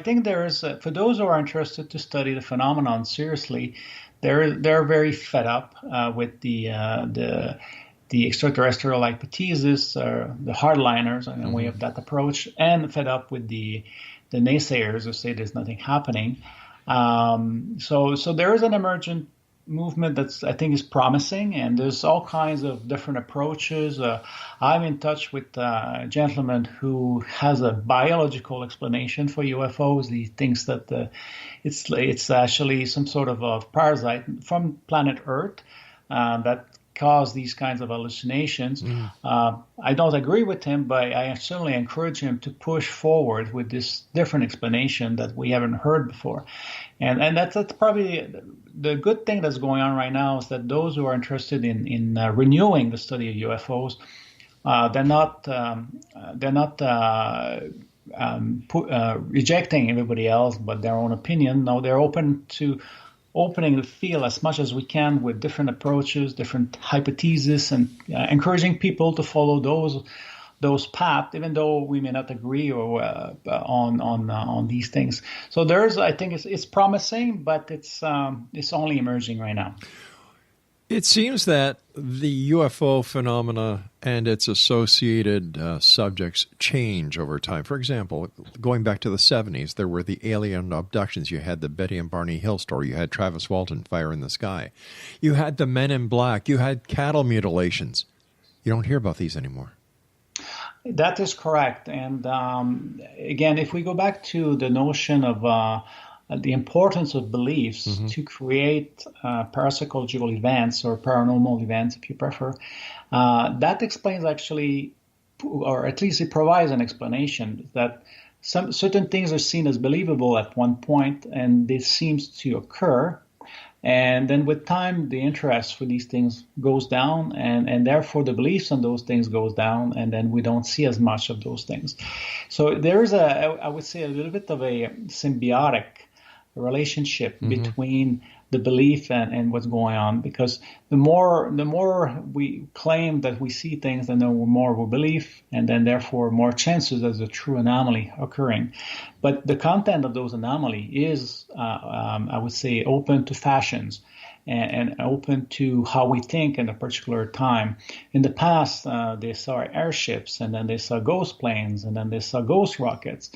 [SPEAKER 5] think there is, for those who are interested to study the phenomenon seriously, they're very fed up with the extraterrestrial hypothesis, the hardliners in a way of that approach, and fed up with the naysayers who say there's nothing happening. So there is an emergent movement that's, I think, is promising, and there's all kinds of different approaches. I'm in touch with a gentleman who has a biological explanation for UFOs. He thinks that it's actually some sort of a parasite from planet Earth that cause these kinds of hallucinations. I don't agree with him, but I certainly encourage him to push forward with this different explanation that we haven't heard before. And that's probably the good thing that's going on right now, is that those who are interested in renewing the study of UFOs, they're not rejecting everybody else but their own opinion. No, they're open to opening the field as much as we can with different approaches, different hypotheses, and encouraging people to follow those paths, even though we may not agree on these things. So I think it's promising, but it's only emerging right now.
[SPEAKER 4] It seems that the UFO phenomena and its associated subjects change over time. For example, going back to the 70s, there were the alien abductions. You had the Betty and Barney Hill story. You had Travis Walton, Fire in the Sky. You had the Men in Black. You had cattle mutilations. You don't hear about these anymore.
[SPEAKER 5] That is correct. And again, if we go back to the notion of the importance of beliefs to create parapsychological events, or paranormal events, if you prefer, that explains actually, or at least it provides an explanation that certain things are seen as believable at one point, and this seems to occur. And then with time, the interest for these things goes down, and therefore the beliefs on those things goes down, and then we don't see as much of those things. So there is I would say, a little bit of a symbiotic relationship between the belief and what's going on, because the more we claim that we see things, then the more we believe, and then therefore more chances there's a true anomaly occurring. But the content of those anomalies is, I would say, open to fashions and open to how we think in a particular time. In the past, they saw airships, and then they saw ghost planes, and then they saw ghost rockets.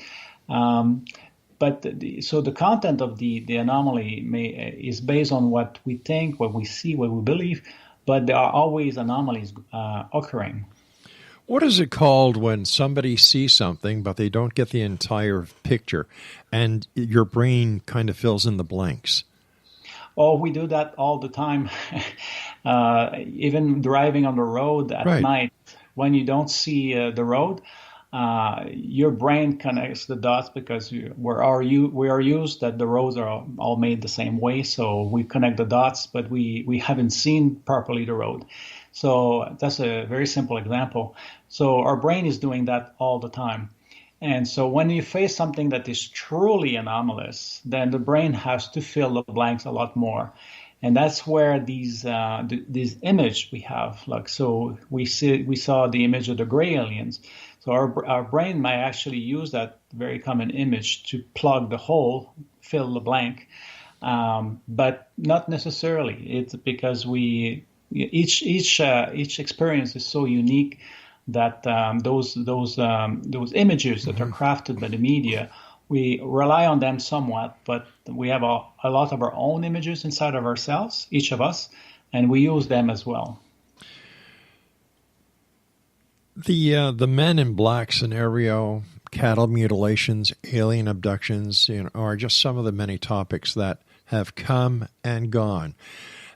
[SPEAKER 5] So the content of the anomaly is based on what we think, what we see, what we believe, but there are always anomalies occurring.
[SPEAKER 4] What is it called when somebody sees something but they don't get the entire picture, and your brain kind of fills in the blanks?
[SPEAKER 5] Oh, we do that all the time. Even driving on the road at night, when you don't see the road, your brain connects the dots because we are used that the roads are all made the same way. So we connect the dots, but we haven't seen properly the road. So that's a very simple example. So our brain is doing that all the time. And so when you face something that is truly anomalous, then the brain has to fill the blanks a lot more. And that's where these image we have, like, so we saw the image of the gray aliens. So our brain might actually use that very common image to plug the hole, fill the blank, but not necessarily. It's because each experience is so unique that those images that are crafted by the media, we rely on them somewhat, but we have a lot of our own images inside of ourselves, each of us, and we use them as well.
[SPEAKER 4] The Men in Black scenario, cattle mutilations, alien abductions, are just some of the many topics that have come and gone.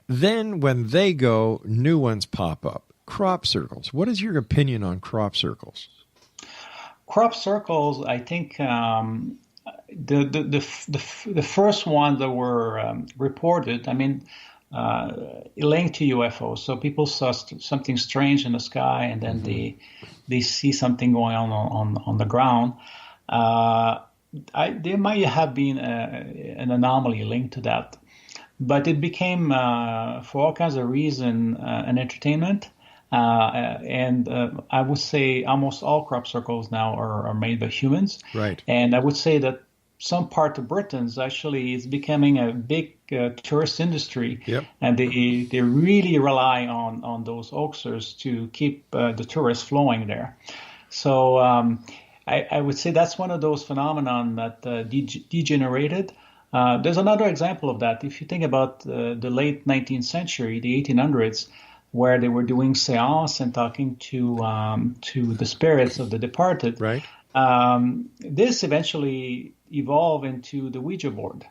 [SPEAKER 4] Then when they go, new ones pop up. Crop circles. What is your opinion on crop circles?
[SPEAKER 5] Crop circles, I think the first ones that were reported, linked to UFOs. So people saw something strange in the sky, and then they see something going on the ground. There might have been an anomaly linked to that, but it became, for all kinds of reasons, an entertainment. And I would say almost all crop circles now are made by humans.
[SPEAKER 4] Right.
[SPEAKER 5] And I would say that some part of Britain's actually is becoming a big tourist industry.
[SPEAKER 4] Yep.
[SPEAKER 5] And they really rely on those hoaxers to keep the tourists flowing there. So I would say that's one of those phenomenon that degenerated. There's another example of that. If you think about the late 19th century, the 1800s, where they were doing seance and talking to the spirits of the departed.
[SPEAKER 4] Right.
[SPEAKER 5] This eventually evolved into the Ouija board,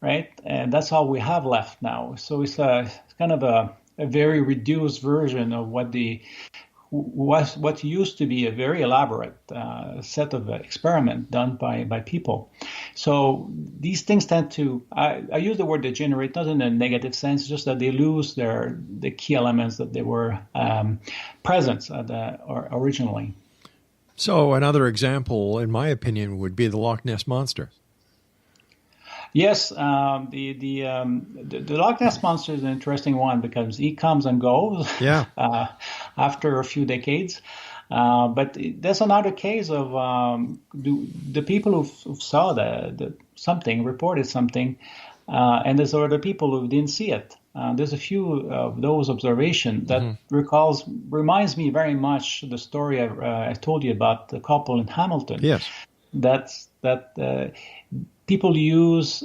[SPEAKER 5] right? And that's all we have left now. So it's kind of a very reduced version of what used to be a very elaborate set of experiment done by people. So these things tend to, I use the word degenerate, not in a negative sense, just that they lose the key elements that they were present originally.
[SPEAKER 4] So another example, in my opinion, would be the Loch Ness Monster.
[SPEAKER 5] Yes, the Loch Ness Monster is an interesting one because he comes and goes after a few decades. But there's another case of the people who saw something, reported something, and there's other people who didn't see it. There's a few of those observations that reminds me very much the story I told you about the couple in Hamilton.
[SPEAKER 4] Yes.
[SPEAKER 5] That people use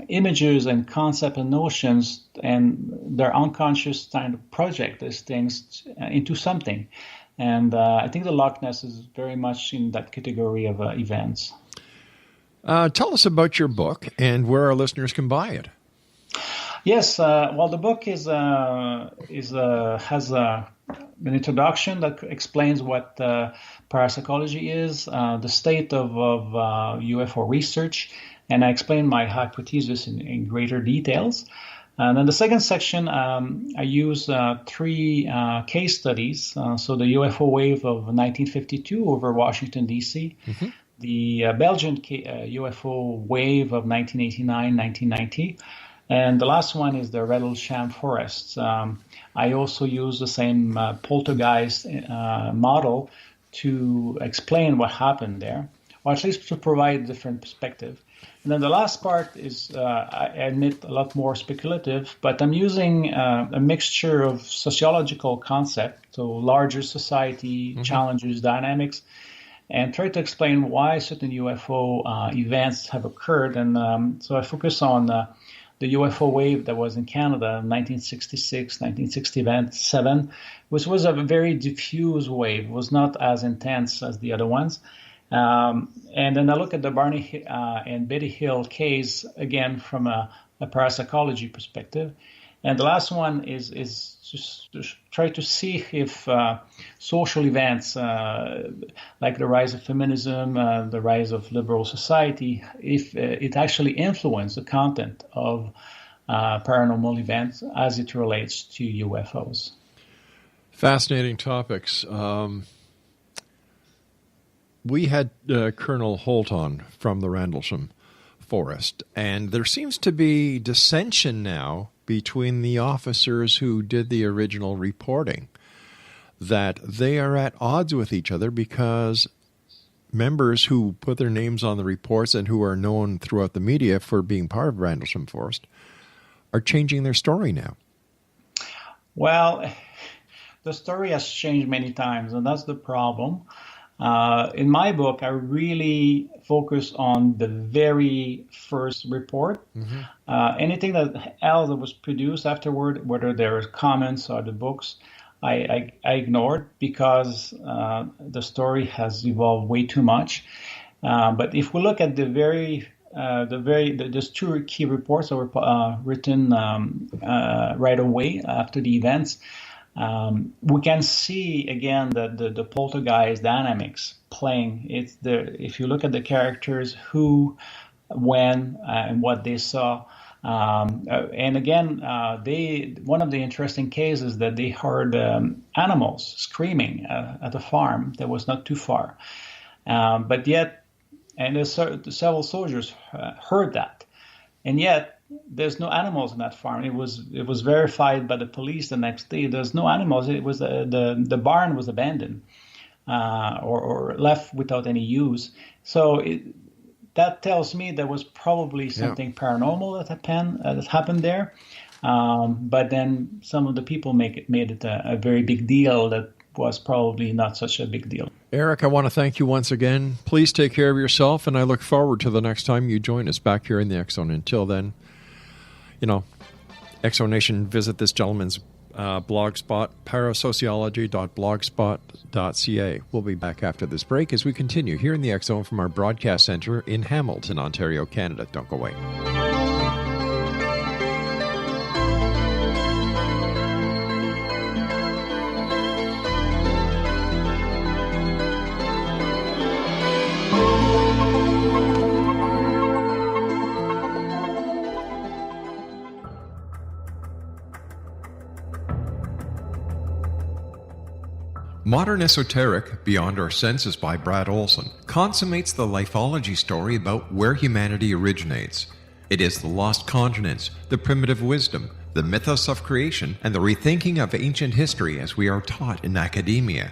[SPEAKER 5] images and concepts and notions, and their unconscious kind of project these things into something. And I think the Loch Ness is very much in that category of events.
[SPEAKER 4] Tell us about your book and where our listeners can buy it.
[SPEAKER 5] Yes, well, the book has an introduction that explains what parapsychology is, the state of UFO research, and I explain my hypothesis in greater details. And then the second section, I use 3 case studies. So the UFO wave of 1952 over Washington, D.C., the Belgian UFO wave of 1989-1990, and the last one is the Rendlesham forests. I also use the same poltergeist model to explain what happened there, or at least to provide a different perspective. And then the last part is, I admit, a lot more speculative, but I'm using a mixture of sociological concepts, so larger society, challenges, dynamics, and try to explain why certain UFO events have occurred. And so I focus on the UFO wave that was in Canada in 1966, 1967, which was a very diffuse wave. It was not as intense as the other ones. And then I look at the Barney and Betty Hill case, again, from a parapsychology perspective. And the last one is just to try to see if social events like the rise of feminism, the rise of liberal society, if it actually influenced the content of paranormal events as it relates to UFOs.
[SPEAKER 4] Fascinating topics. We had Colonel Holt on from the Rendlesham Forest, and there seems to be dissension now between the officers who did the original reporting, that they are at odds with each other because members who put their names on the reports and who are known throughout the media for being part of Rendlesham Forest are changing their story now.
[SPEAKER 5] Well, the story has changed many times, and that's the problem. In my book, I really focus on the very first report. Mm-hmm. Anything else that was produced afterward, whether there are comments or the books, I ignored because the story has evolved way too much. But if we look at there's two key reports that were written right away after the events. We can see again that the poltergeist dynamics playing. If you look at the characters, who, when, and what they saw, and again, one of the interesting cases that they heard animals screaming at a farm that was not too far, but yet, and several soldiers heard that, and yet. There's no animals in that farm. It was verified by the police the next day. There's no animals. It was the barn was abandoned or left without any use. So that tells me there was probably something paranormal that happened there. But then some of the people made it a very big deal that was probably not such a big deal.
[SPEAKER 4] Eric, I want to thank you once again. Please take care of yourself, and I look forward to the next time you join us back here in the X Zone. Until then, X Zone Nation, visit this gentleman's blog spot, parasociology.blogspot.ca. We'll be back after this break as we continue here in the X Zone from our broadcast center in Hamilton, Ontario, Canada. Don't go away.
[SPEAKER 7] Modern Esoteric, Beyond Our Senses by Brad Olson, consummates the lifeology story about where humanity originates. It is the lost continents, the primitive wisdom, the mythos of creation, and the rethinking of ancient history as we are taught in academia.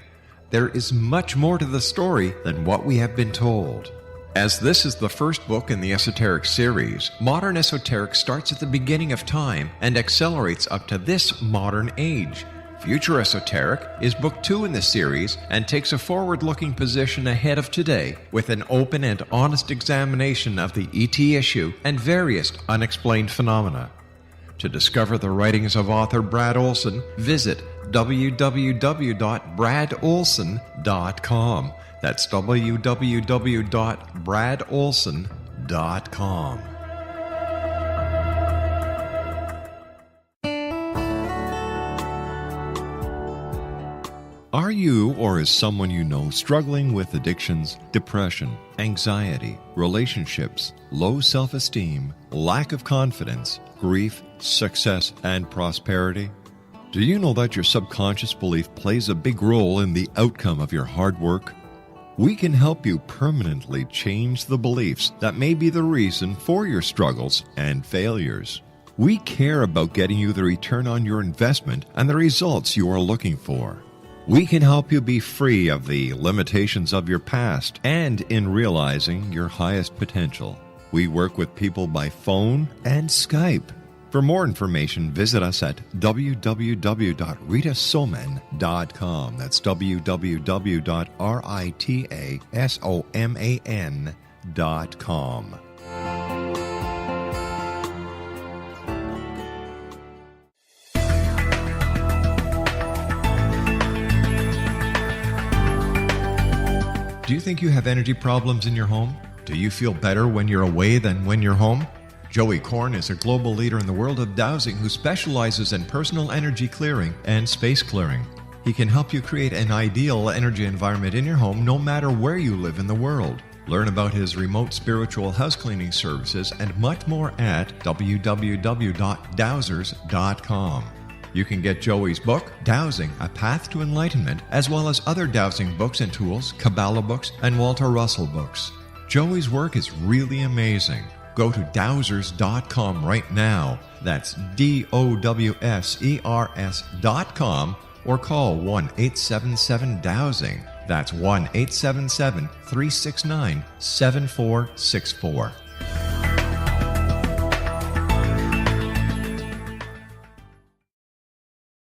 [SPEAKER 7] There is much more to the story than what we have been told. As this is the first book in the Esoteric series, Modern Esoteric starts at the beginning of time and accelerates up to this modern age. Future Esoteric is book 2 in the series and takes a forward-looking position ahead of today with an open and honest examination of the ET issue and various unexplained phenomena. To discover the writings of author Brad Olson, visit www.bradolson.com. That's www.bradolson.com. Are you or is someone you know struggling with addictions, depression, anxiety, relationships, low self-esteem, lack of confidence, grief, success, and prosperity? Do you know that your subconscious belief plays a big role in the outcome of your hard work? We can help you permanently change the beliefs that may be the reason for your struggles and failures. We care about getting you the return on your investment and the results you are looking for. We can help you be free of the limitations of your past and in realizing your highest potential. We work with people by phone and Skype. For more information, visit us at www.ritasoman.com. That's www.ritasoman.com. Do you think you have energy problems in your home? Do you feel better when you're away than when you're home? Joey Korn is a global leader in the world of dowsing who specializes in personal energy clearing and space clearing. He can help you create an ideal energy environment in your home no matter where you live in the world. Learn about his remote spiritual house cleaning services and much more at www.dowsers.com. You can get Joey's book, Dowsing, A Path to Enlightenment, as well as other dowsing books and tools, Kabbalah books, and Walter Russell books. Joey's work is really amazing. Go to dowsers.com right now. That's DOWSERS.com or call 1-877-DOWSING. That's 1-877-369-7464.